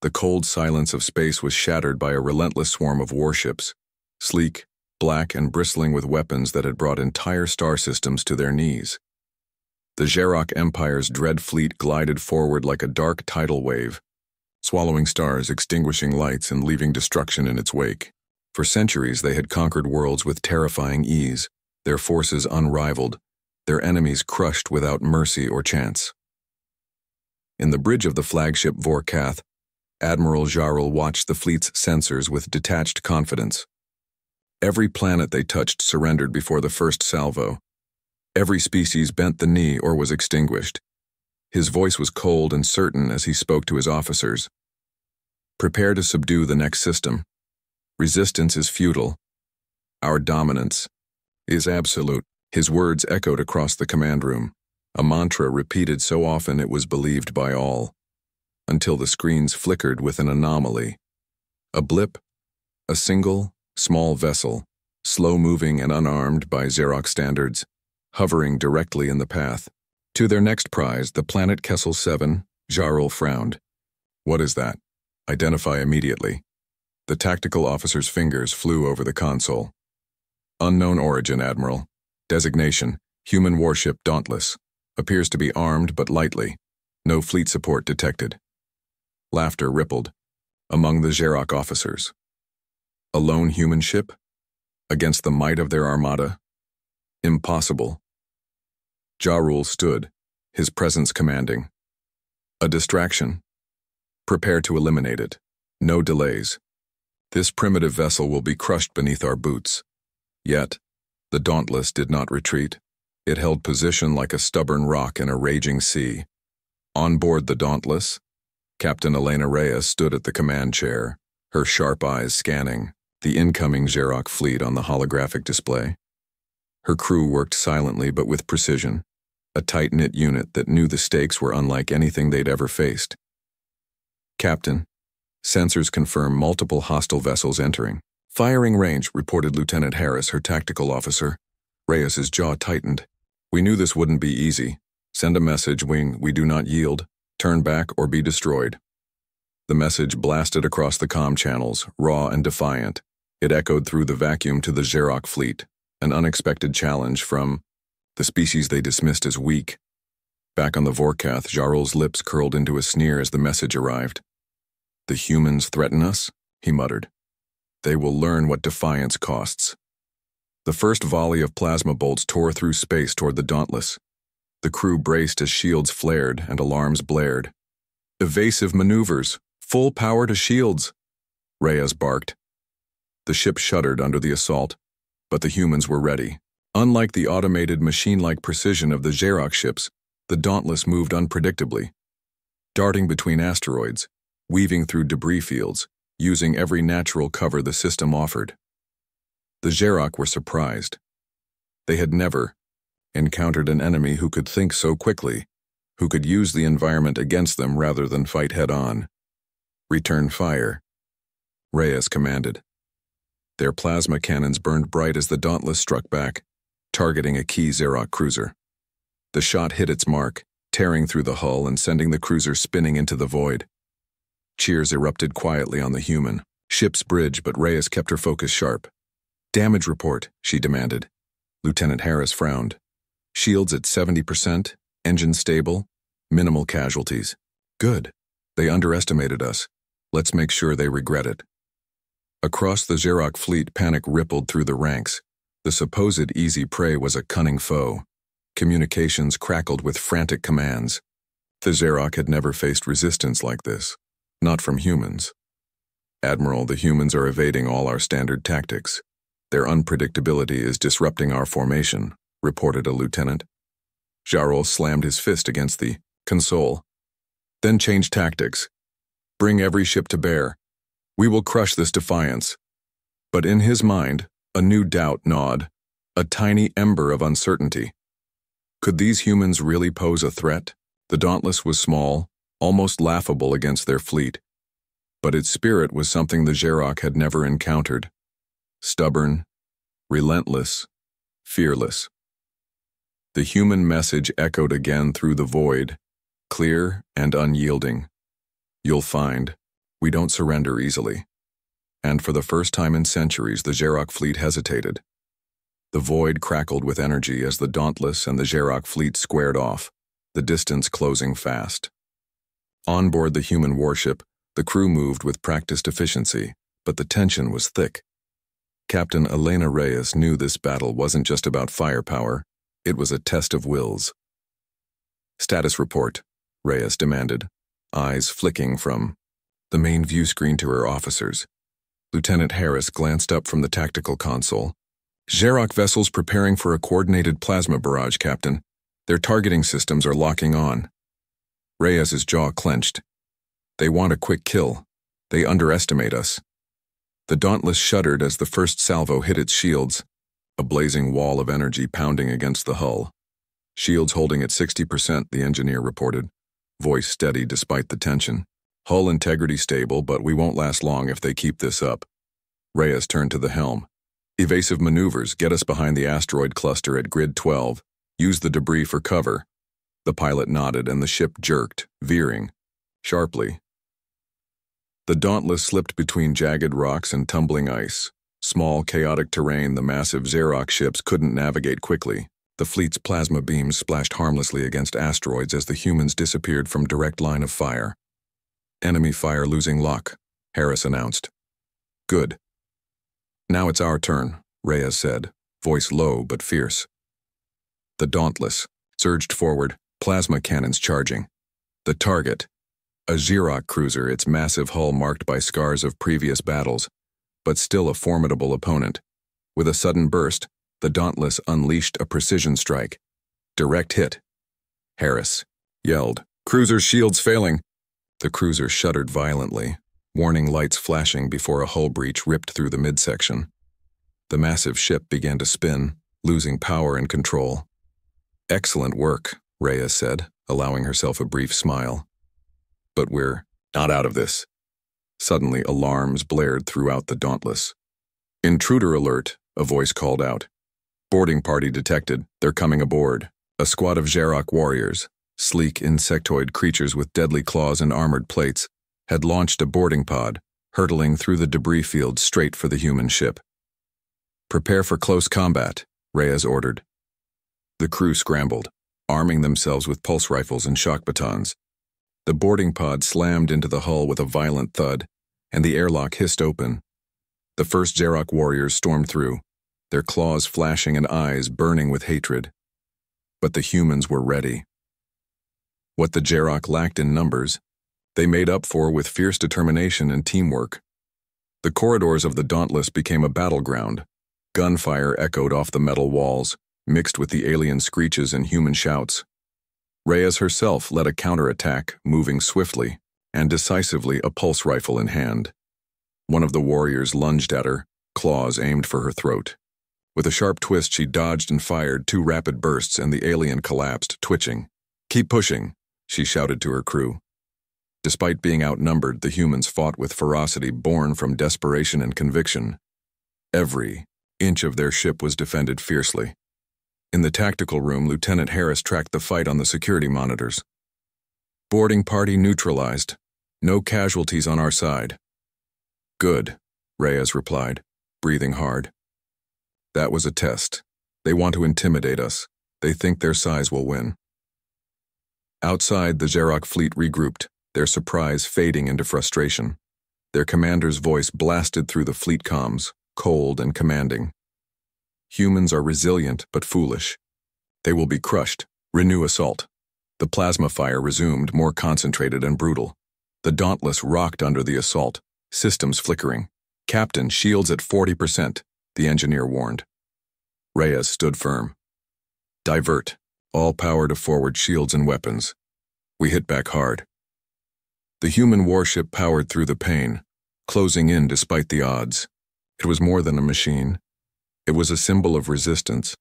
The cold silence of space was shattered by a relentless swarm of warships, sleek, black, and bristling with weapons that had brought entire star systems to their knees. The Xeroc Empire's dread fleet glided forward like a dark tidal wave, swallowing stars, extinguishing lights, and leaving destruction in its wake. For centuries they had conquered worlds with terrifying ease, their forces unrivaled, their enemies crushed without mercy or chance. In the bridge of the flagship Vorkath, Admiral Jarl watched the fleet's sensors with detached confidence. Every planet they touched surrendered before the first salvo. Every species bent the knee or was extinguished. His voice was cold and certain as he spoke to his officers. Prepare to subdue the next system. Resistance is futile. Our dominance is absolute. His words echoed across the command room, a mantra repeated so often it was believed by all, until the screens flickered with an anomaly. A blip, a single, small vessel, slow-moving and unarmed by Xeroc standards, hovering directly in the path. To their next prize, the planet Kessel 7, Jarl frowned. What is that? Identify immediately. The tactical officer's fingers flew over the console. Unknown origin, Admiral. Designation, human warship Dauntless. Appears to be armed but lightly. No fleet support detected. Laughter rippled among the Xeroc officers. A lone human ship? Against the might of their armada? Impossible. Jarl stood, his presence commanding. A distraction. Prepare to eliminate it. No delays. This primitive vessel will be crushed beneath our boots. Yet, the Dauntless did not retreat. It held position like a stubborn rock in a raging sea. On board the Dauntless, Captain Elena Reyes stood at the command chair, her sharp eyes scanning the incoming Xeroc fleet on the holographic display. Her crew worked silently but with precision, a tight-knit unit that knew the stakes were unlike anything they'd ever faced. Captain, sensors confirm multiple hostile vessels entering. Firing range, reported Lieutenant Harris, her tactical officer. Reyes's jaw tightened. We knew this wouldn't be easy. Send a message, Wing, we do not yield. Turn back or be destroyed. The message blasted across the comm channels, raw and defiant. It echoed through the vacuum to the Xeroc fleet, an unexpected challenge from the species they dismissed as weak. Back on the Vorkath, Jarl's lips curled into a sneer as the message arrived. The humans threaten us, he muttered. They will learn what defiance costs. The first volley of plasma bolts tore through space toward the Dauntless. The crew braced as shields flared and alarms blared. Evasive maneuvers, full power to shields, Reyes barked. The ship shuddered under the assault, but the humans were ready. Unlike the automated machine-like precision of the Xeroc ships, the Dauntless moved unpredictably, darting between asteroids, weaving through debris fields, using every natural cover the system offered. The Xeroc were surprised. They had never encountered an enemy who could think so quickly, who could use the environment against them rather than fight head-on. Return fire, Reyes commanded. Their plasma cannons burned bright as the Dauntless struck back, targeting a key Xeroc cruiser. The shot hit its mark, tearing through the hull and sending the cruiser spinning into the void. Cheers erupted quietly on the human ship's bridge, but Reyes kept her focus sharp. Damage report, she demanded. Lieutenant Harris frowned. Shields at 70%, engine stable, minimal casualties. Good. They underestimated us. Let's make sure they regret it. Across the Xeroc fleet, panic rippled through the ranks. The supposed easy prey was a cunning foe. Communications crackled with frantic commands. The Xeroc had never faced resistance like this. Not from humans. Admiral, the humans are evading all our standard tactics. Their unpredictability is disrupting our formation, reported a lieutenant. Jarl slammed his fist against the console. Then change tactics. Bring every ship to bear. We will crush this defiance. But in his mind, a new doubt gnawed, a tiny ember of uncertainty. Could these humans really pose a threat? The Dauntless was small, almost laughable against their fleet. But its spirit was something the Xeroc had never encountered. Stubborn, relentless, fearless. The human message echoed again through the void, clear and unyielding. You'll find. We don't surrender easily. And for the first time in centuries, the Xerox fleet hesitated. The void crackled with energy as the Dauntless and the Xerox fleet squared off, the distance closing fast. On board the human warship, the crew moved with practiced efficiency, but the tension was thick. Captain Elena Reyes knew this battle wasn't just about firepower, it was a test of wills. "Status report," Reyes demanded, eyes flicking from the main view screen to her officers. Lieutenant Harris glanced up from the tactical console. "Xerox vessels preparing for a coordinated plasma barrage, Captain. Their targeting systems are locking on." Reyes's jaw clenched. "They want a quick kill. They underestimate us." The Dauntless shuddered as the first salvo hit its shields, a blazing wall of energy pounding against the hull. "Shields holding at 60%, the engineer reported, voice steady despite the tension. "Hull integrity stable, but we won't last long if they keep this up." Reyes turned to the helm. "Evasive maneuvers, get us behind the asteroid cluster at grid 12. Use the debris for cover." The pilot nodded and the ship jerked, veering sharply. The Dauntless slipped between jagged rocks and tumbling ice. Small, chaotic terrain the massive Xerox ships couldn't navigate quickly. The fleet's plasma beams splashed harmlessly against asteroids as the humans disappeared from direct line of fire. "Enemy fire losing lock," Harris announced. "Good." "Now it's our turn," Reyes said, voice low but fierce. The Dauntless surged forward, plasma cannons charging. The target, a Xerox cruiser, its massive hull marked by scars of previous battles, but still a formidable opponent. With a sudden burst, the Dauntless unleashed a precision strike. Direct hit. Harris yelled, "Cruiser's shields failing." The cruiser shuddered violently, warning lights flashing before a hull breach ripped through the midsection. The massive ship began to spin, losing power and control. "Excellent work," Reyes said, allowing herself a brief smile. "But we're not out of this." Suddenly, alarms blared throughout the Dauntless. "Intruder alert," a voice called out. "Boarding party detected. They're coming aboard." A squad of Xerox warriors, sleek insectoid creatures with deadly claws and armored plates, had launched a boarding pod, hurtling through the debris field straight for the human ship. "Prepare for close combat," Reyes ordered. The crew scrambled, arming themselves with pulse rifles and shock batons. The boarding pod slammed into the hull with a violent thud, and the airlock hissed open. The first Xerox warriors stormed through, their claws flashing and eyes burning with hatred. But the humans were ready. What the Xerox lacked in numbers, they made up for with fierce determination and teamwork. The corridors of the Dauntless became a battleground. Gunfire echoed off the metal walls, mixed with the alien screeches and human shouts. Reyes herself led a counterattack, moving swiftly and decisively, a pulse rifle in hand. One of the warriors lunged at her, claws aimed for her throat. With a sharp twist, she dodged and fired 2 rapid bursts, and the alien collapsed, twitching. "Keep pushing," she shouted to her crew. Despite being outnumbered, the humans fought with ferocity born from desperation and conviction. Every inch of their ship was defended fiercely. In the tactical room, Lieutenant Harris tracked the fight on the security monitors. "Boarding party neutralized. No casualties on our side." "Good," Reyes replied, breathing hard. "That was a test. They want to intimidate us. They think their size will win." Outside, the Xerox fleet regrouped, their surprise fading into frustration. Their commander's voice blasted through the fleet comms, cold and commanding. "Humans are resilient but foolish. They will be crushed. Renew assault." The plasma fire resumed, more concentrated and brutal. The Dauntless rocked under the assault, systems flickering. "Captain, shields at 40%, the engineer warned. Reyes stood firm. "Divert. All power to forward shields and weapons." We hit back hard. The human warship powered through the pain, closing in despite the odds. It was more than a machine. It was a symbol of resistance,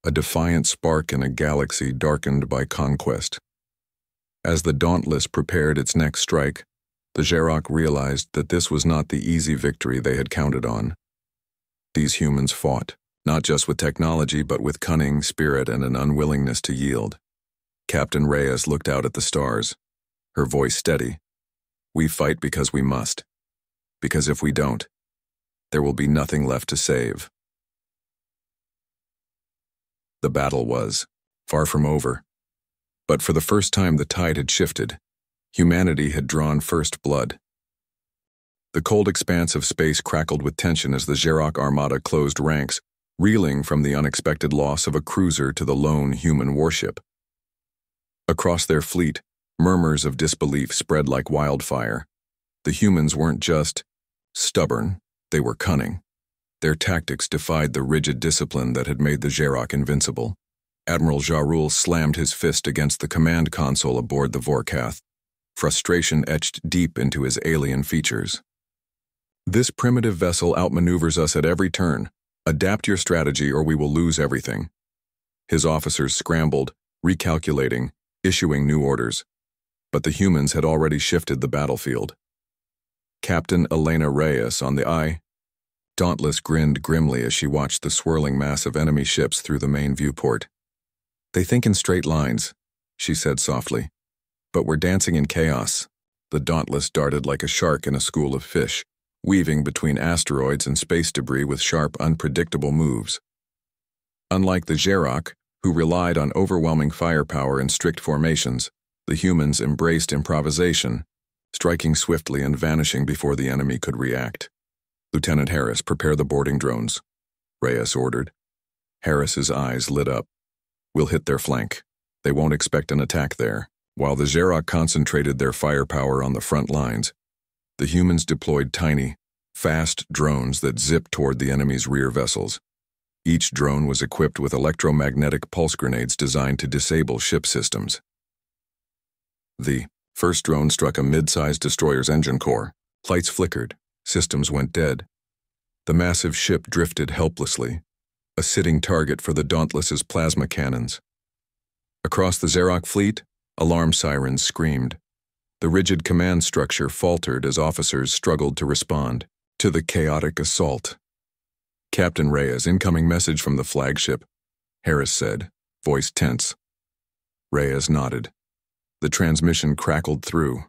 a defiant spark in a galaxy darkened by conquest. As the Dauntless prepared its next strike, the Xerox realized that this was not the easy victory they had counted on. These humans fought, not just with technology but with cunning, spirit, and an unwillingness to yield. Captain Reyes looked out at the stars, her voice steady. We fight because we must. Because if we don't, there will be nothing left to save. The battle was far from over. But for the first time the tide had shifted. Humanity had drawn first blood. The cold expanse of space crackled with tension as the Xeroc armada closed ranks, reeling from the unexpected loss of a cruiser to the lone human warship. Across their fleet, murmurs of disbelief spread like wildfire. The humans weren't just stubborn, they were cunning. Their tactics defied the rigid discipline that had made the Xeroc invincible. Admiral Jarul slammed his fist against the command console aboard the Vorkath. Frustration etched deep into his alien features. This primitive vessel outmaneuvers us at every turn. Adapt your strategy or we will lose everything. His officers scrambled, recalculating, issuing new orders. But the humans had already shifted the battlefield. Captain Elena Reyes on the eye. Dauntless grinned grimly as she watched the swirling mass of enemy ships through the main viewport. They think in straight lines, she said softly. But we're dancing in chaos. The Dauntless darted like a shark in a school of fish, weaving between asteroids and space debris with sharp, unpredictable moves. Unlike the Xeroc, who relied on overwhelming firepower and strict formations, the humans embraced improvisation, striking swiftly and vanishing before the enemy could react. Lieutenant Harris, prepare the boarding drones, Reyes ordered. Harris's eyes lit up. We'll hit their flank. They won't expect an attack there. While the Xeroc concentrated their firepower on the front lines, the humans deployed tiny, fast drones that zipped toward the enemy's rear vessels. Each drone was equipped with electromagnetic pulse grenades designed to disable ship systems. The first drone struck a mid-sized destroyer's engine core. Lights flickered. Systems went dead. The massive ship drifted helplessly, a sitting target for the Dauntless's plasma cannons. Across the Xeroc fleet, alarm sirens screamed. The rigid command structure faltered as officers struggled to respond to the chaotic assault. Captain Reyes, incoming message from the flagship, Harris said, voice tense. Reyes nodded. The transmission crackled through.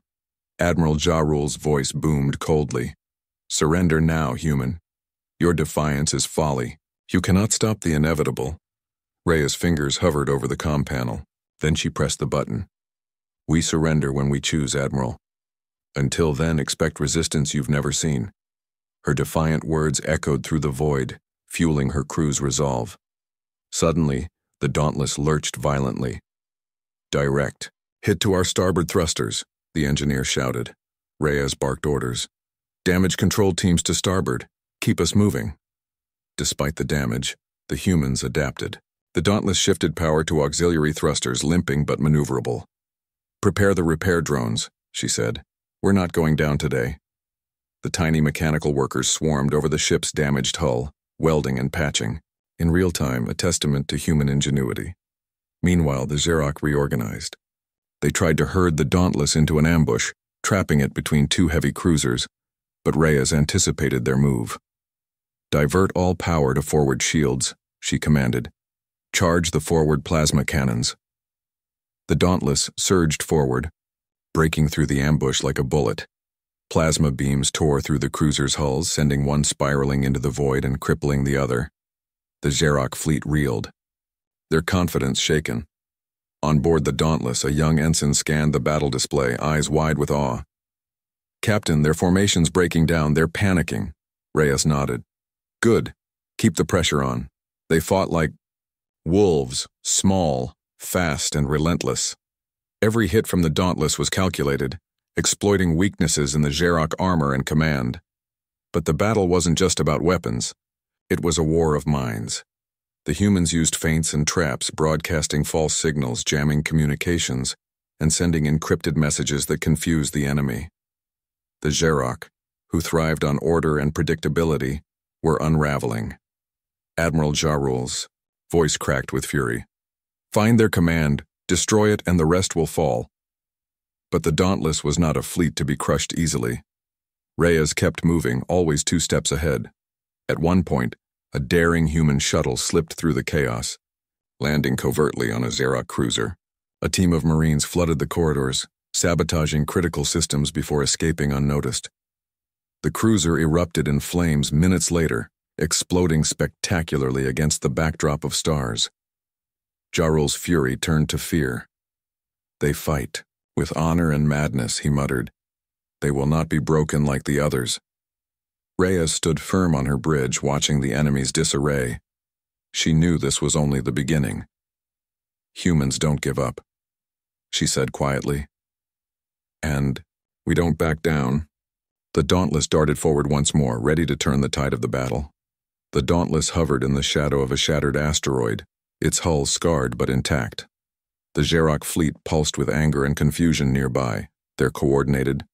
Admiral Jarul's voice boomed coldly. Surrender now, human. Your defiance is folly. You cannot stop the inevitable. Reyes' fingers hovered over the comm panel. Then she pressed the button. We surrender when we choose, Admiral. Until then, expect resistance you've never seen. Her defiant words echoed through the void, fueling her crew's resolve. Suddenly, the Dauntless lurched violently. Direct. Hit to our starboard thrusters, the engineer shouted. Reyes barked orders. Damage control teams to starboard. Keep us moving. Despite the damage, the humans adapted. The Dauntless shifted power to auxiliary thrusters, limping but maneuverable. Prepare the repair drones, she said. We're not going down today. The tiny mechanical workers swarmed over the ship's damaged hull, welding and patching, in real time a testament to human ingenuity. Meanwhile, the Xeroc reorganized. They tried to herd the Dauntless into an ambush, trapping it between two heavy cruisers, but Reyes anticipated their move. Divert all power to forward shields, she commanded. Charge the forward plasma cannons. The Dauntless surged forward, breaking through the ambush like a bullet. Plasma beams tore through the cruisers' hulls, sending one spiraling into the void and crippling the other. The Xeroc fleet reeled, their confidence shaken. On board the Dauntless, a young ensign scanned the battle display, eyes wide with awe. Captain, their formation's breaking down. They're panicking. Reyes nodded. Good. Keep the pressure on. They fought like wolves, small, fast, and relentless. Every hit from the Dauntless was calculated, exploiting weaknesses in the Xeroc armor and command. But the battle wasn't just about weapons. It was a war of minds. The humans used feints and traps, broadcasting false signals, jamming communications, and sending encrypted messages that confused the enemy. The Xeroc, who thrived on order and predictability, were unraveling. Admiral Jarul's voice cracked with fury. Find their command, destroy it, and the rest will fall. But the Dauntless was not a fleet to be crushed easily. Reyes kept moving, always 2 steps ahead. At one point, a daring human shuttle slipped through the chaos, landing covertly on a Xeroc cruiser. A team of Marines flooded the corridors, sabotaging critical systems before escaping unnoticed. The cruiser erupted in flames minutes later, exploding spectacularly against the backdrop of stars. Jarul's fury turned to fear. "They fight, with honor and madness," he muttered. "They will not be broken like the others." Reyes stood firm on her bridge, watching the enemy's disarray. She knew this was only the beginning. "Humans don't give up," she said quietly. "And we don't back down." The Dauntless darted forward once more, ready to turn the tide of the battle. The Dauntless hovered in the shadow of a shattered asteroid, its hull scarred but intact. The Xeroc fleet pulsed with anger and confusion nearby, their coordinated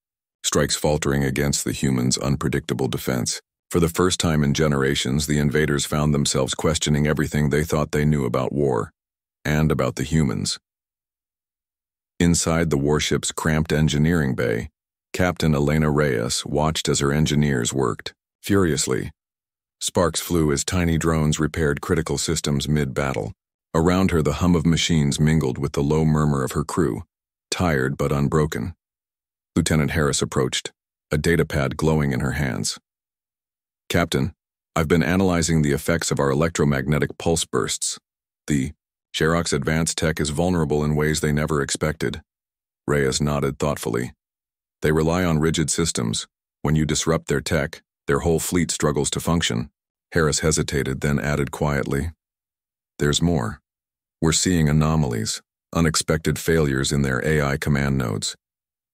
strikes faltering against the humans' unpredictable defense. For the first time in generations, the invaders found themselves questioning everything they thought they knew about war, and about the humans. Inside the warship's cramped engineering bay, Captain Elena Reyes watched as her engineers worked, furiously. Sparks flew as tiny drones repaired critical systems mid-battle. Around her, the hum of machines mingled with the low murmur of her crew, tired but unbroken. Lieutenant Harris approached, a datapad glowing in her hands. "Captain, I've been analyzing the effects of our electromagnetic pulse bursts. The Xeroc's advanced tech is vulnerable in ways they never expected." Reyes nodded thoughtfully. "They rely on rigid systems. When you disrupt their tech, their whole fleet struggles to function." Harris hesitated, then added quietly, "There's more. We're seeing anomalies, unexpected failures in their AI command nodes.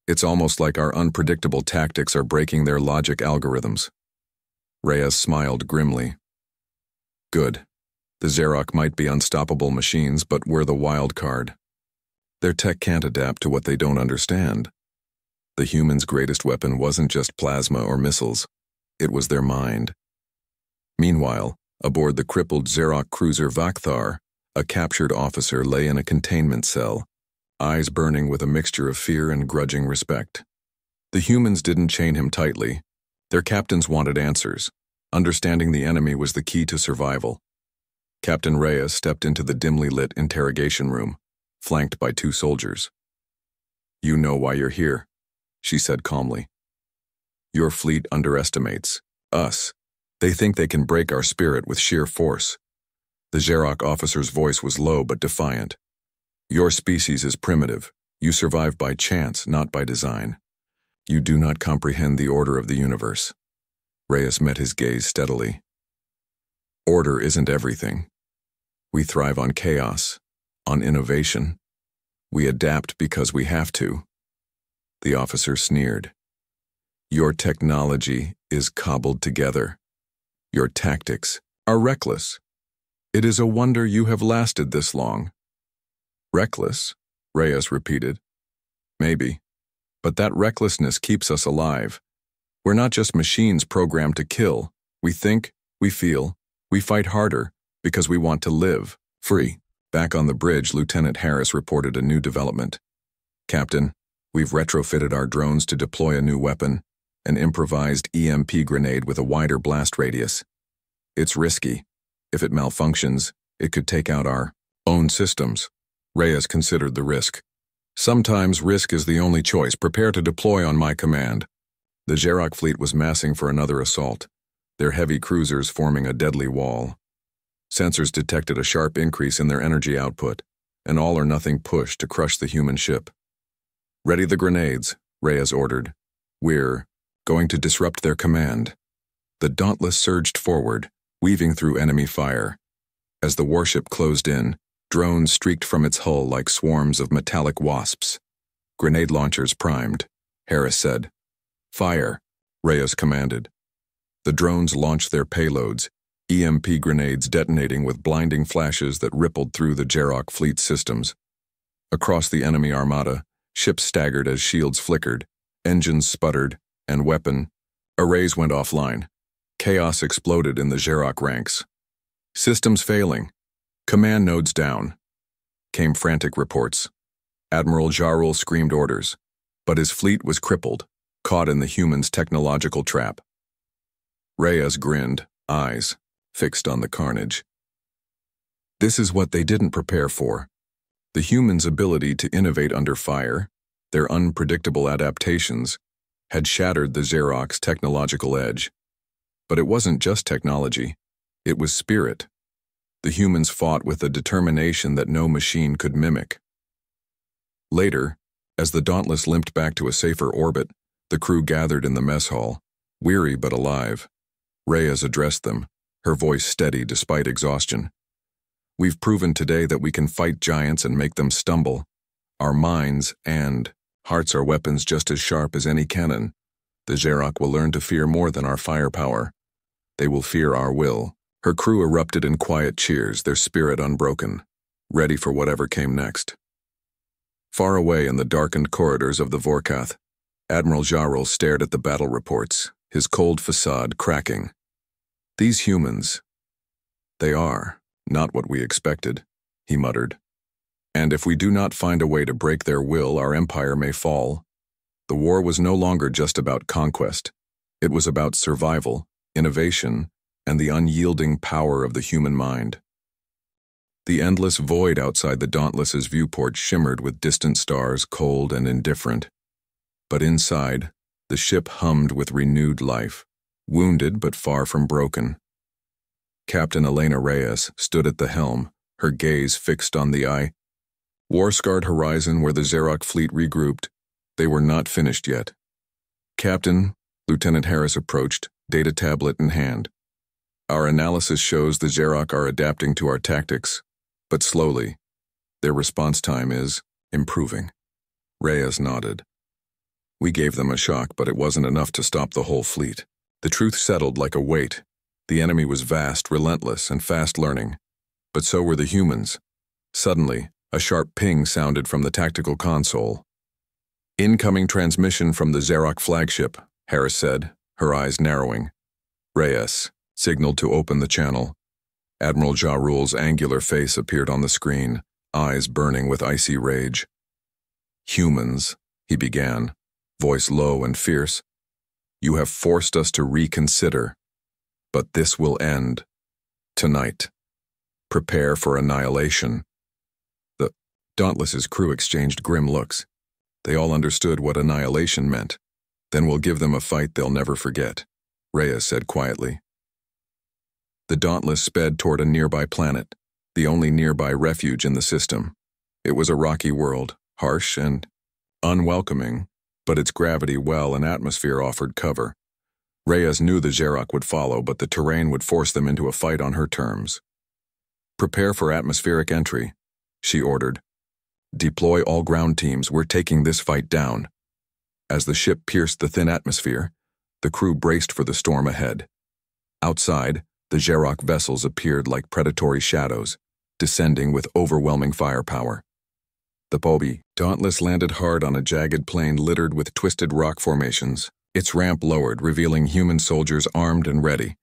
It's almost like our unpredictable tactics are breaking their logic algorithms." Reyes smiled grimly. "Good. The Xeroc might be unstoppable machines, but we're the wild card. Their tech can't adapt to what they don't understand. The humans' greatest weapon wasn't just plasma or missiles. It was their mind." Meanwhile, aboard the crippled Xeroc cruiser Vakthar, a captured officer lay in a containment cell, eyes burning with a mixture of fear and grudging respect. The humans didn't chain him tightly. Their captains wanted answers. Understanding the enemy was the key to survival. Captain Reyes stepped into the dimly lit interrogation room, flanked by 2 soldiers. "You know why you're here," she said calmly. "Your fleet underestimates us. They think they can break our spirit with sheer force." The Xeroc officer's voice was low but defiant. "Your species is primitive. You survive by chance, not by design. You do not comprehend the order of the universe." Reyes met his gaze steadily. "Order isn't everything. We thrive on chaos, on innovation. We adapt because we have to." The officer sneered. "Your technology is cobbled together. Your tactics are reckless. It is a wonder you have lasted this long." "Reckless?" Reyes repeated. "Maybe. But that recklessness keeps us alive. We're not just machines programmed to kill. We think, we feel, we fight harder because we want to live free." Back on the bridge, Lieutenant Harris reported a new development. "Captain, we've retrofitted our drones to deploy a new weapon, an improvised EMP grenade with a wider blast radius. It's risky. If it malfunctions, it could take out our own systems." Reyes considered the risk. "Sometimes risk is the only choice. Prepare to deploy on my command." The Xeroc fleet was massing for another assault, their heavy cruisers forming a deadly wall. Sensors detected a sharp increase in their energy output, an all-or-nothing push to crush the human ship. "Ready the grenades," Reyes ordered. "We're going to disrupt their command." The Dauntless surged forward, weaving through enemy fire. As the warship closed in, drones streaked from its hull like swarms of metallic wasps. "Grenade launchers primed," Harris said. "Fire," Reyes commanded. The drones launched their payloads, EMP grenades detonating with blinding flashes that rippled through the Xeroc fleet systems. Across the enemy armada, ships staggered as shields flickered, engines sputtered, and weapon arrays went offline. Chaos exploded in the Xeroc ranks. "Systems failing. Command nodes down," came frantic reports. Admiral Jarul screamed orders, but his fleet was crippled, caught in the humans' technological trap. Reyes grinned, eyes fixed on the carnage. This is what they didn't prepare for. The humans' ability to innovate under fire, Their unpredictable adaptations had shattered the Xeroc's technological edge. But it wasn't just technology, it was spirit. The humans fought with a determination that no machine could mimic. Later, as the Dauntless limped back to a safer orbit, the crew gathered in the mess hall, weary but alive. Reyes addressed them, her voice steady despite exhaustion. "We've proven today that we can fight giants and make them stumble. Our minds and hearts are weapons just as sharp as any cannon. The Xeroc will learn to fear more than our firepower. They will fear our will." Her crew erupted in quiet cheers, their spirit unbroken, ready for whatever came next. Far away in the darkened corridors of the Vorkath, Admiral Jarl stared at the battle reports, his cold facade cracking. "These humans, they are not what we expected," he muttered. "And if we do not find a way to break their will, our empire may fall." The war was no longer just about conquest. It was about survival, innovation, and the unyielding power of the human mind. The endless void outside the Dauntless's viewport shimmered with distant stars, cold and indifferent. But inside, the ship hummed with renewed life, wounded but far from broken. Captain Elena Reyes stood at the helm, her gaze fixed on the war-scarred horizon where the Xeroc fleet regrouped. They were not finished yet. "Captain," Lieutenant Harris approached, data tablet in hand. "Our analysis shows the Xeroc are adapting to our tactics, but slowly. Their response time is improving." Reyes nodded. "We gave them a shock, but it wasn't enough to stop the whole fleet." The truth settled like a weight. The enemy was vast, relentless, and fast-learning. But so were the humans. Suddenly, a sharp ping sounded from the tactical console. "Incoming transmission from the Xeroc flagship," Harris said, her eyes narrowing. Reyes signaled to open the channel. Admiral Ja Rule's angular face appeared on the screen, eyes burning with icy rage. "Humans," he began, voice low and fierce, "you have forced us to reconsider. But this will end tonight. Prepare for annihilation." The Dauntless's crew exchanged grim looks. They all understood what annihilation meant. "Then we'll give them a fight they'll never forget," Reyes said quietly. The Dauntless sped toward a nearby planet, the only nearby refuge in the system. It was a rocky world, harsh and unwelcoming, but its gravity well and atmosphere offered cover. Reyes knew the Xeroc would follow, but the terrain would force them into a fight on her terms. "Prepare for atmospheric entry," she ordered. "Deploy all ground teams, we're taking this fight down." As the ship pierced the thin atmosphere, the crew braced for the storm ahead. Outside, the Xeroc vessels appeared like predatory shadows, descending with overwhelming firepower. The Dauntless landed hard on a jagged plain littered with twisted rock formations. Its ramp lowered, revealing human soldiers armed and ready,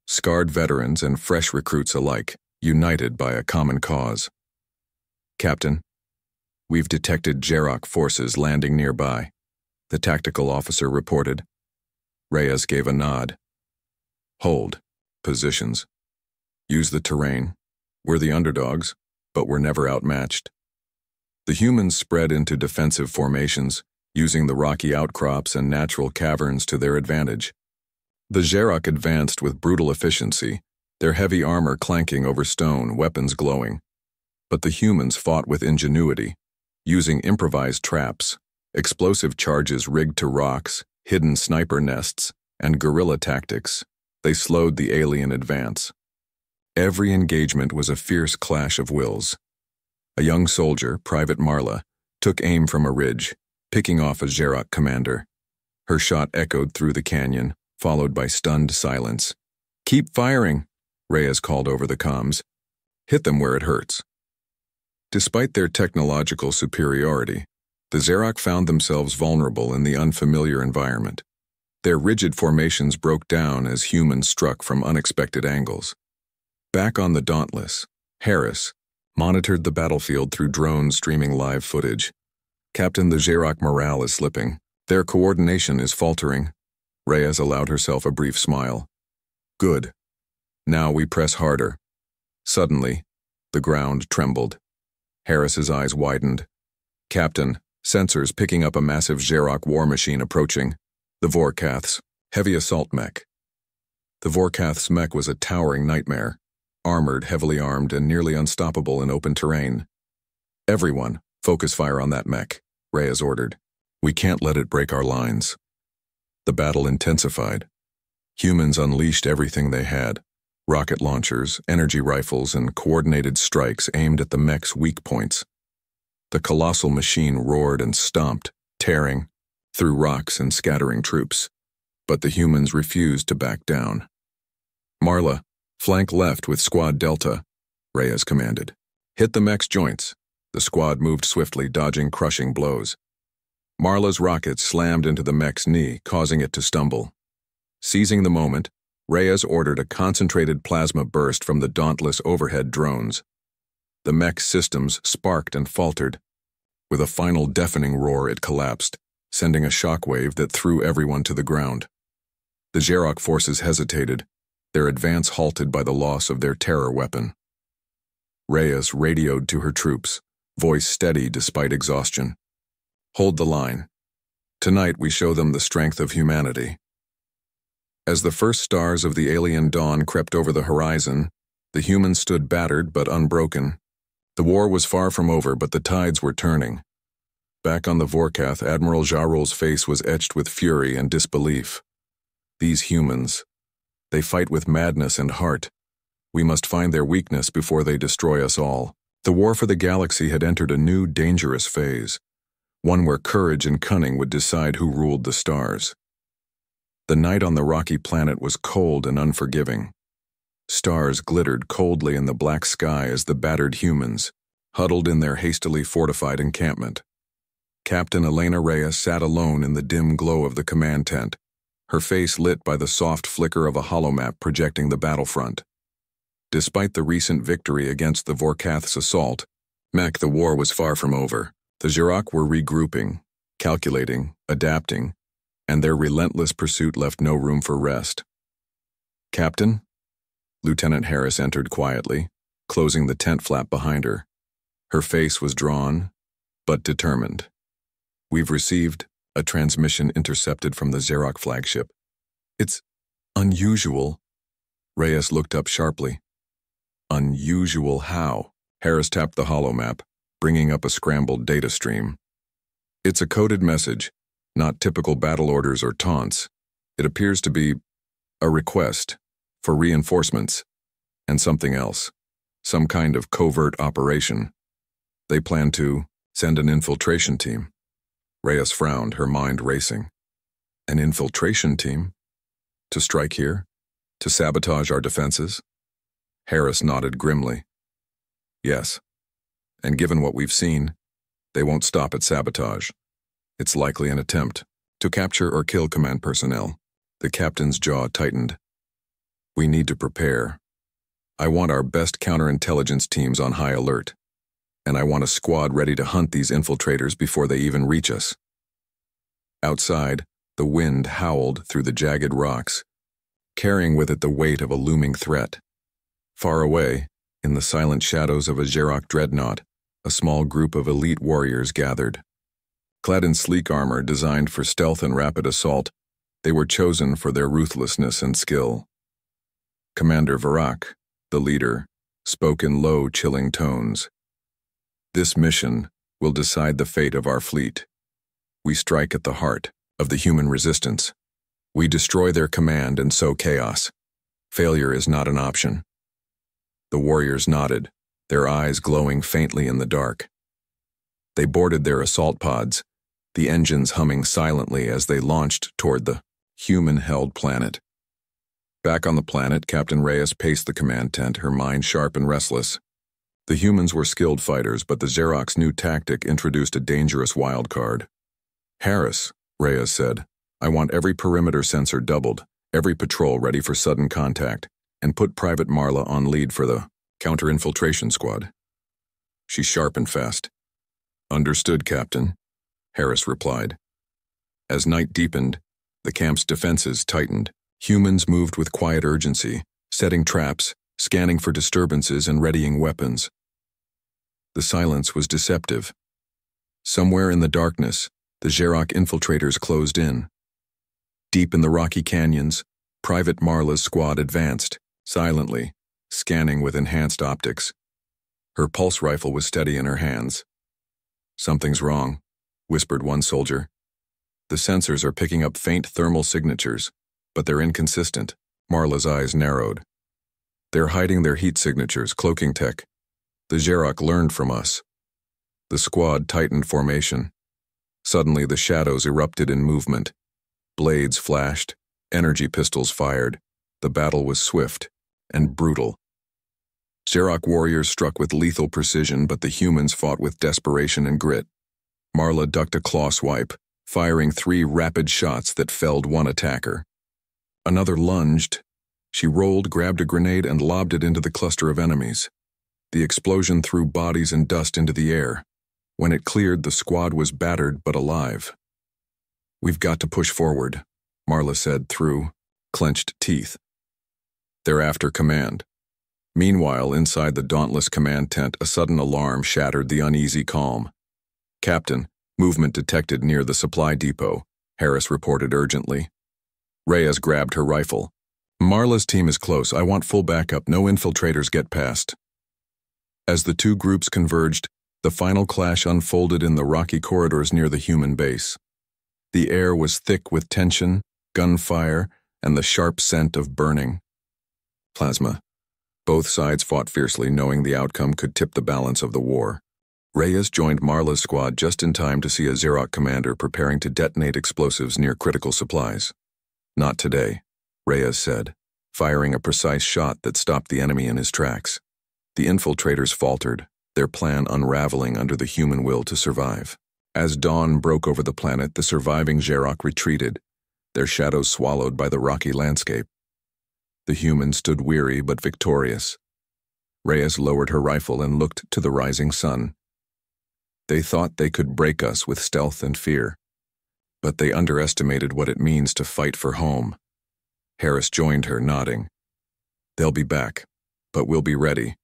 scarred veterans and fresh recruits alike, united by a common cause. "Captain, we've detected Xeroc forces landing nearby," the tactical officer reported. Reyes gave a nod. "Hold. Positions. Use the terrain. We're the underdogs, but we're never outmatched." The humans spread into defensive formations, using the rocky outcrops and natural caverns to their advantage. The Xeroc advanced with brutal efficiency, their heavy armor clanking over stone, weapons glowing. But the humans fought with ingenuity, using improvised traps, explosive charges rigged to rocks, hidden sniper nests, and guerrilla tactics. They slowed the alien advance. Every engagement was a fierce clash of wills. A young soldier, Private Marla, took aim from a ridge, picking off a Xeroc commander. Her shot echoed through the canyon, followed by stunned silence. "Keep firing," Reyes called over the comms. "Hit them where it hurts." Despite their technological superiority, the Xeroc found themselves vulnerable in the unfamiliar environment. Their rigid formations broke down as humans struck from unexpected angles. Back on the Dauntless, Harris monitored the battlefield through drones streaming live footage. "Captain, the Xeroc morale is slipping. Their coordination is faltering." Reyes allowed herself a brief smile. "Good. Now we press harder." Suddenly, the ground trembled. Harris's eyes widened. "Captain, Sensors picking up a massive Xerox war machine approaching. The Vorkath's heavy assault mech. The Vorkath's mech was a towering nightmare, armored, heavily armed, and nearly unstoppable in open terrain. Everyone, focus fire on that mech, Reyes ordered. We can't let it break our lines. The battle intensified. Humans unleashed everything they had. Rocket launchers, energy rifles, and coordinated strikes aimed at the mech's weak points. The colossal machine roared and stomped, tearing through rocks and scattering troops. But the humans refused to back down. Marla, flank left with Squad Delta, Reyes commanded. Hit the mech's joints. The squad moved swiftly, dodging crushing blows. Marla's rockets slammed into the mech's knee, causing it to stumble. Seizing the moment, Reyes ordered a concentrated plasma burst from the dauntless overhead drones. The mech's systems sparked and faltered. With a final deafening roar, it collapsed, sending a shockwave that threw everyone to the ground. The Xerox forces hesitated, their advance halted by the loss of their terror weapon. Reyes radioed to her troops, voice steady despite exhaustion. Hold the line. Tonight we show them the strength of humanity. As the first stars of the alien dawn crept over the horizon, the humans stood battered but unbroken. The war was far from over, but the tides were turning. Back on the Vorkath, Admiral Jarul's face was etched with fury and disbelief. These humans, they fight with madness and heart. We must find their weakness before they destroy us all. The war for the galaxy had entered a new, dangerous phase, one where courage and cunning would decide who ruled the stars. The night on the rocky planet was cold and unforgiving. Stars glittered coldly in the black sky as the battered humans huddled in their hastily fortified encampment. Captain Elena Reyes sat alone in the dim glow of the command tent, her face lit by the soft flicker of a holomap projecting the battlefront. Despite the recent victory against the Vorkath's assault, the war was far from over. The Xerox were regrouping, calculating, adapting, and their relentless pursuit left no room for rest. Captain? Lieutenant Harris entered quietly, closing the tent flap behind her. Her face was drawn, but determined. We've received a transmission intercepted from the Xerox flagship. It's unusual. Reyes looked up sharply. Unusual how? Harris tapped the holomap, bringing up a scrambled data stream. It's a coded message, not typical battle orders or taunts. It appears to be a request for reinforcements and something else, some kind of covert operation. They plan to send an infiltration team. Reyes frowned, her mind racing. An infiltration team? To strike here? To sabotage our defenses? Harris nodded grimly. Yes. And given what we've seen, they won't stop at sabotage. It's likely an attempt to capture or kill command personnel. The captain's jaw tightened. We need to prepare. I want our best counterintelligence teams on high alert, and I want a squad ready to hunt these infiltrators before they even reach us. Outside, the wind howled through the jagged rocks, carrying with it the weight of a looming threat. Far away, in the silent shadows of a Xerox dreadnought, a small group of elite warriors gathered. Clad in sleek armor designed for stealth and rapid assault, they were chosen for their ruthlessness and skill. Commander Varak, the leader, spoke in low, chilling tones. This mission will decide the fate of our fleet. We strike at the heart of the human resistance. We destroy their command and sow chaos. Failure is not an option. The warriors nodded, their eyes glowing faintly in the dark. They boarded their assault pods, the engines humming silently as they launched toward the human-held planet. Back on the planet, Captain Reyes paced the command tent, her mind sharp and restless. The humans were skilled fighters, but the Xerox's new tactic introduced a dangerous wild card. Harris, Reyes said, I want every perimeter sensor doubled, every patrol ready for sudden contact, and put Private Marla on lead for the counter-infiltration squad. She sharpened fast. Understood, Captain, Harris replied. As night deepened, the camp's defenses tightened. Humans moved with quiet urgency, setting traps, scanning for disturbances, and readying weapons. The silence was deceptive. Somewhere in the darkness, the Xeroc infiltrators closed in. Deep in the rocky canyons, Private Marla's squad advanced, silently, scanning with enhanced optics. Her pulse rifle was steady in her hands. "Something's wrong," whispered one soldier. "The sensors are picking up faint thermal signatures, but they're inconsistent." Marla's eyes narrowed. "They're hiding their heat signatures, cloaking tech. The Xeroc learned from us." The squad tightened formation. Suddenly the shadows erupted in movement. Blades flashed, energy pistols fired. The battle was swift and brutal. Xeroc warriors struck with lethal precision, but the humans fought with desperation and grit. Marla ducked a claw swipe, firing 3 rapid shots that felled one attacker. Another lunged. She rolled, grabbed a grenade, and lobbed it into the cluster of enemies. The explosion threw bodies and dust into the air. When it cleared, the squad was battered but alive. "We've got to push forward," Marla said through clenched teeth. "They're after command." Meanwhile, inside the dauntless command tent, a sudden alarm shattered the uneasy calm. "Captain, movement detected near the supply depot," Harris reported urgently. Reyes grabbed her rifle. "Marla's team is close. I want full backup. No infiltrators get past." As the two groups converged, the final clash unfolded in the rocky corridors near the human base. The air was thick with tension, gunfire, and the sharp scent of burning plasma. Both sides fought fiercely, knowing the outcome could tip the balance of the war. Reyes joined Marla's squad just in time to see a Xeroc commander preparing to detonate explosives near critical supplies. "Not today," Reyes said, firing a precise shot that stopped the enemy in his tracks. The infiltrators faltered, their plan unraveling under the human will to survive. As dawn broke over the planet, the surviving Xeroc retreated, their shadows swallowed by the rocky landscape. The humans stood weary but victorious. Reyes lowered her rifle and looked to the rising sun. "They thought they could break us with stealth and fear, but they underestimated what it means to fight for home." Harris joined her, nodding. "They'll be back, but we'll be ready."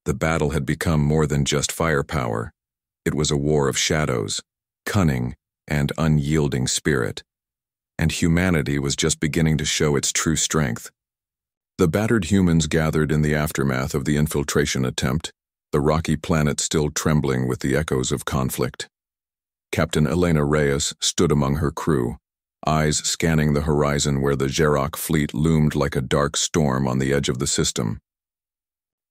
The battle had become more than just firepower. It was a war of shadows, cunning, and unyielding spirit. And humanity was just beginning to show its true strength. The battered humans gathered in the aftermath of the infiltration attempt, the rocky planet still trembling with the echoes of conflict. Captain Elena Reyes stood among her crew, eyes scanning the horizon where the Xeroc fleet loomed like a dark storm on the edge of the system.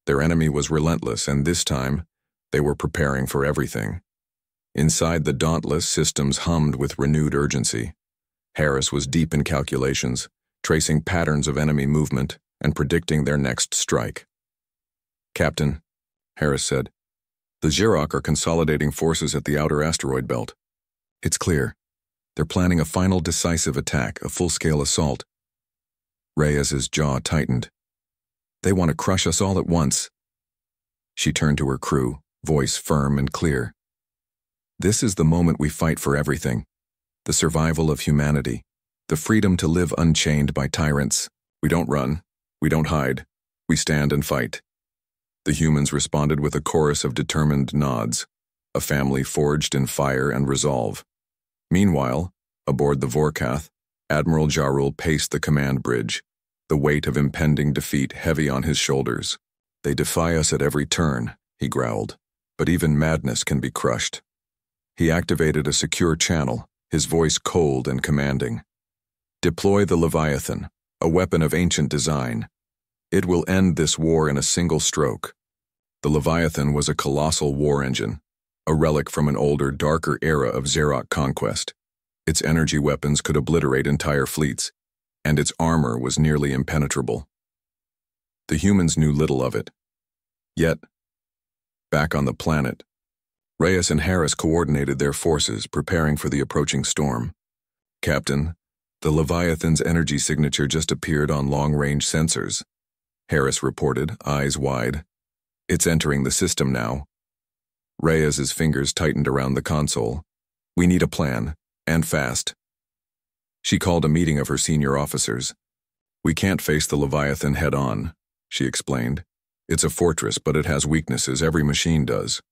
Their enemy was relentless, and this time, they were preparing for everything. Inside the dauntless, systems hummed with renewed urgency. Harris was deep in calculations, tracing patterns of enemy movement and predicting their next strike. "Captain," Harris said, "the Xeroc are consolidating forces at the outer asteroid belt. It's clear. They're planning a final decisive attack, a full-scale assault." Reyes's jaw tightened. "They want to crush us all at once." She turned to her crew, voice firm and clear. "This is the moment we fight for everything. The survival of humanity. The freedom to live unchained by tyrants. We don't run. We don't hide. We stand and fight." The humans responded with a chorus of determined nods, a family forged in fire and resolve. Meanwhile, aboard the Vorkath, Admiral Jarul paced the command bridge, the weight of impending defeat heavy on his shoulders. "They defy us at every turn," he growled, "but even madness can be crushed." He activated a secure channel, his voice cold and commanding. "Deploy the Leviathan, a weapon of ancient design. It will end this war in a single stroke." The Leviathan was a colossal war engine, a relic from an older, darker era of Xeroc conquest. Its energy weapons could obliterate entire fleets, and its armor was nearly impenetrable. The humans knew little of it. Yet, back on the planet, Reyes and Harris coordinated their forces, preparing for the approaching storm. "Captain, the Leviathan's energy signature just appeared on long-range sensors," Harris reported, eyes wide. "It's entering the system now." Reyes's fingers tightened around the console. "We need a plan, and fast." She called a meeting of her senior officers. "We can't face the Leviathan head-on," she explained. "It's a fortress, but it has weaknesses. Every machine does."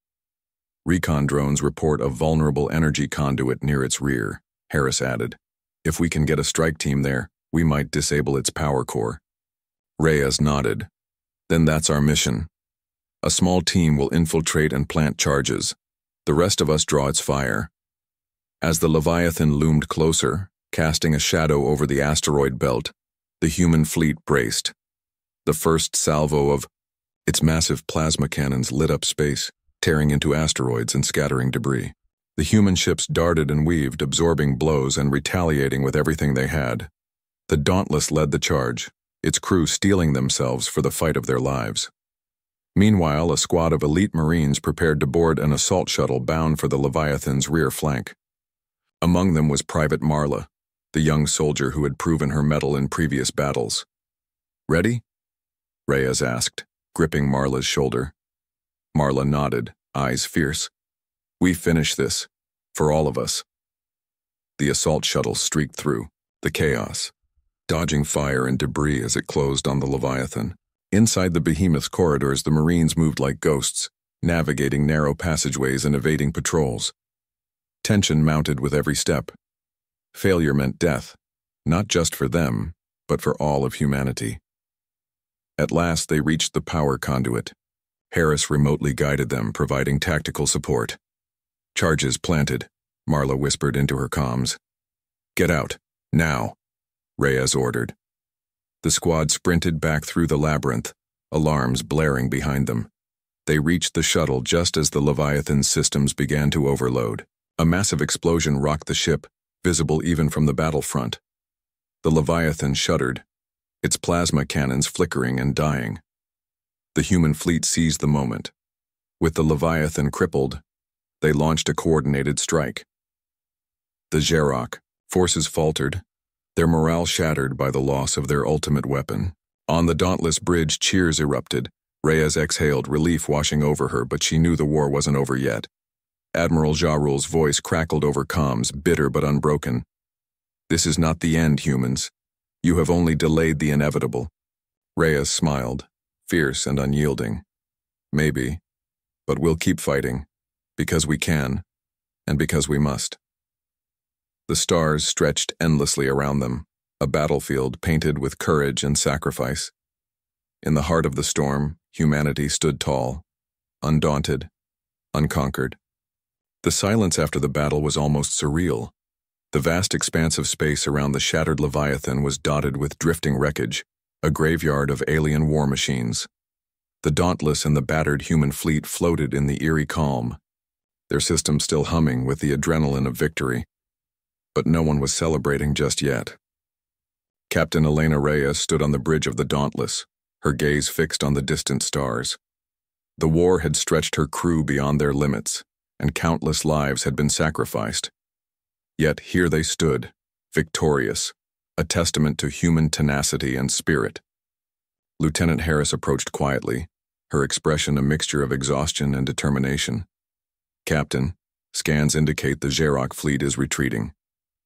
Recon drones report a vulnerable energy conduit near its rear, Harris added. If we can get a strike team there, we might disable its power core. Reyes nodded. Then that's our mission. A small team will infiltrate and plant charges. The rest of us draw its fire. As the Leviathan loomed closer, casting a shadow over the asteroid belt, the human fleet braced. The first salvo of its massive plasma cannons lit up space, tearing into asteroids and scattering debris. The human ships darted and weaved, absorbing blows and retaliating with everything they had. The Dauntless led the charge, its crew steeling themselves for the fight of their lives. Meanwhile, a squad of elite Marines prepared to board an assault shuttle bound for the Leviathan's rear flank. Among them was Private Marla, the young soldier who had proven her mettle in previous battles. Ready? Reyes asked, gripping Marla's shoulder. Marla nodded, eyes fierce. We finish this, for all of us. The assault shuttle streaked through the chaos, dodging fire and debris as it closed on the Leviathan. Inside the behemoth's corridors, the Marines moved like ghosts, navigating narrow passageways and evading patrols. Tension mounted with every step. Failure meant death, not just for them, but for all of humanity. At last, they reached the power conduit. Harris remotely guided them, providing tactical support. Charges planted, Marla whispered into her comms. Get out, now, Reyes ordered. The squad sprinted back through the labyrinth, alarms blaring behind them. They reached the shuttle just as the Leviathan's systems began to overload. A massive explosion rocked the ship, visible even from the battlefront. The Leviathan shuddered, its plasma cannons flickering and dying. The human fleet seized the moment. With the Leviathan crippled, they launched a coordinated strike. The Xerok forces faltered, their morale shattered by the loss of their ultimate weapon. On the Dauntless bridge, cheers erupted. Reyes exhaled, relief washing over her, but she knew the war wasn't over yet. Admiral Jarul's voice crackled over comms, bitter but unbroken. This is not the end, humans. You have only delayed the inevitable. Reyes smiled, fierce and unyielding. Maybe, but we'll keep fighting, because we can, and because we must. The stars stretched endlessly around them, a battlefield painted with courage and sacrifice. In the heart of the storm, humanity stood tall, undaunted, unconquered. The silence after the battle was almost surreal. The vast expanse of space around the shattered Leviathan was dotted with drifting wreckage, a graveyard of alien war machines. The Dauntless and the battered human fleet floated in the eerie calm, their systems still humming with the adrenaline of victory. But no one was celebrating just yet. Captain Elena Reyes stood on the bridge of the Dauntless, her gaze fixed on the distant stars. The war had stretched her crew beyond their limits, and countless lives had been sacrificed. Yet here they stood, victorious, a testament to human tenacity and spirit. Lieutenant Harris approached quietly, her expression a mixture of exhaustion and determination. Captain, scans indicate the Xerok fleet is retreating.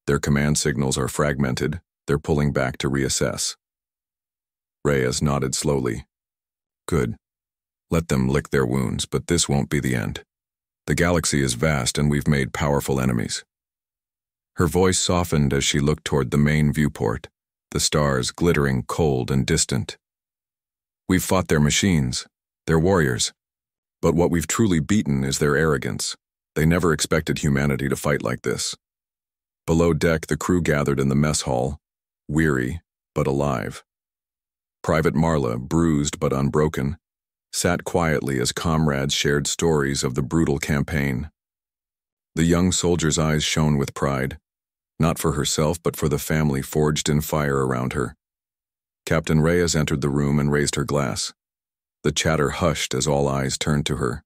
Their command signals are fragmented, they're pulling back to reassess. Reyes nodded slowly. Good. Let them lick their wounds, but this won't be the end. The galaxy is vast and we've made powerful enemies. Her voice softened as she looked toward the main viewport, the stars glittering cold and distant. We've fought their machines, their warriors. But what we've truly beaten is their arrogance. They never expected humanity to fight like this. Below deck, the crew gathered in the mess hall, weary but alive. Private Marla, bruised but unbroken, sat quietly as comrades shared stories of the brutal campaign. The young soldier's eyes shone with pride, not for herself but for the family forged in fire around her. Captain Reyes entered the room and raised her glass. The chatter hushed as all eyes turned to her.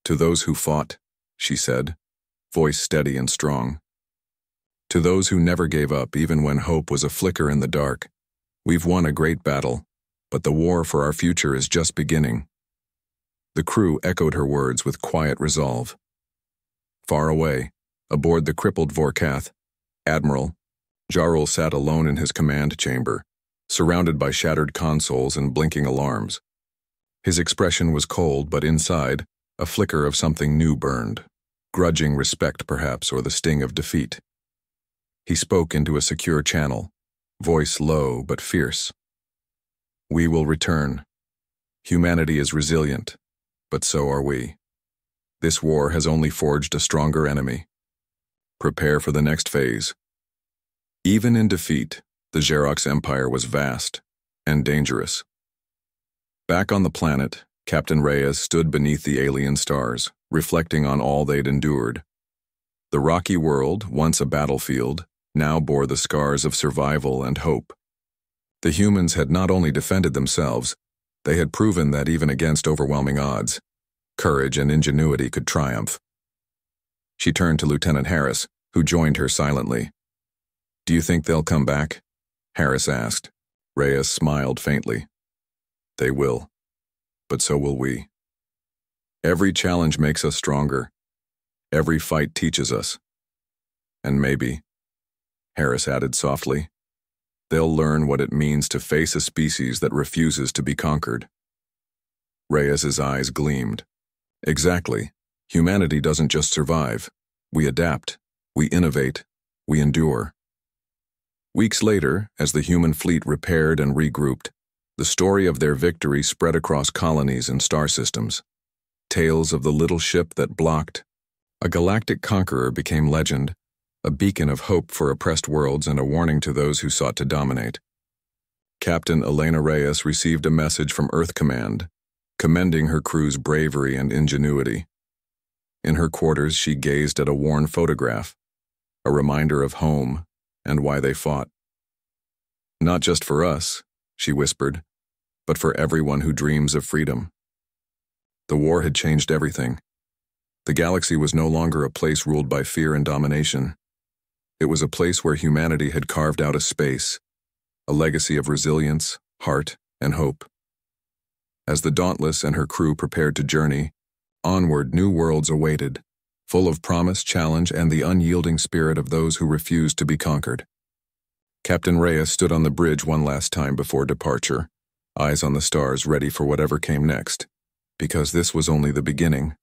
To those who fought, she said, voice steady and strong. To those who never gave up even when hope was a flicker in the dark, we've won a great battle, but the war for our future is just beginning. The crew echoed her words with quiet resolve. Far away, aboard the crippled Vorkath, Admiral Jarul sat alone in his command chamber, surrounded by shattered consoles and blinking alarms. His expression was cold, but inside, A flicker of something new burned, grudging respect perhaps, or the sting of defeat. He spoke into a secure channel, voice low but fierce. We will return. Humanity is resilient, but so are we. This war has only forged a stronger enemy. Prepare for the next phase. Even in defeat, the Xerox Empire was vast and dangerous. Back on the planet, Captain Reyes stood beneath the alien stars, reflecting on all they'd endured. The rocky world, once a battlefield, now bore the scars of survival and hope. The humans had not only defended themselves, they had proven that even against overwhelming odds, courage and ingenuity could triumph. She turned to Lieutenant Harris, who joined her silently. Do you think they'll come back? Harris asked. Reyes smiled faintly. They will, but so will we. Every challenge makes us stronger. Every fight teaches us. And maybe, Harris added softly, they'll learn what it means to face a species that refuses to be conquered. Reyes's eyes gleamed. Exactly. Humanity doesn't just survive. We adapt. We innovate. We endure. Weeks later, as the human fleet repaired and regrouped, the story of their victory spread across colonies and star systems. Tales of the little ship that blocked. A galactic conqueror became legend, a beacon of hope for oppressed worlds and a warning to those who sought to dominate. Captain Elena Reyes received a message from Earth Command, commending her crew's bravery and ingenuity. In her quarters, she gazed at a worn photograph, a reminder of home and why they fought. Not just for us, she whispered, but for everyone who dreams of freedom. The war had changed everything. The galaxy was no longer a place ruled by fear and domination. It was a place where humanity had carved out a space, a legacy of resilience, heart, and hope. As the Dauntless and her crew prepared to journey, onward new worlds awaited, full of promise, challenge, and the unyielding spirit of those who refused to be conquered. Captain Reyes stood on the bridge one last time before departure, eyes on the stars ready for whatever came next, because this was only the beginning.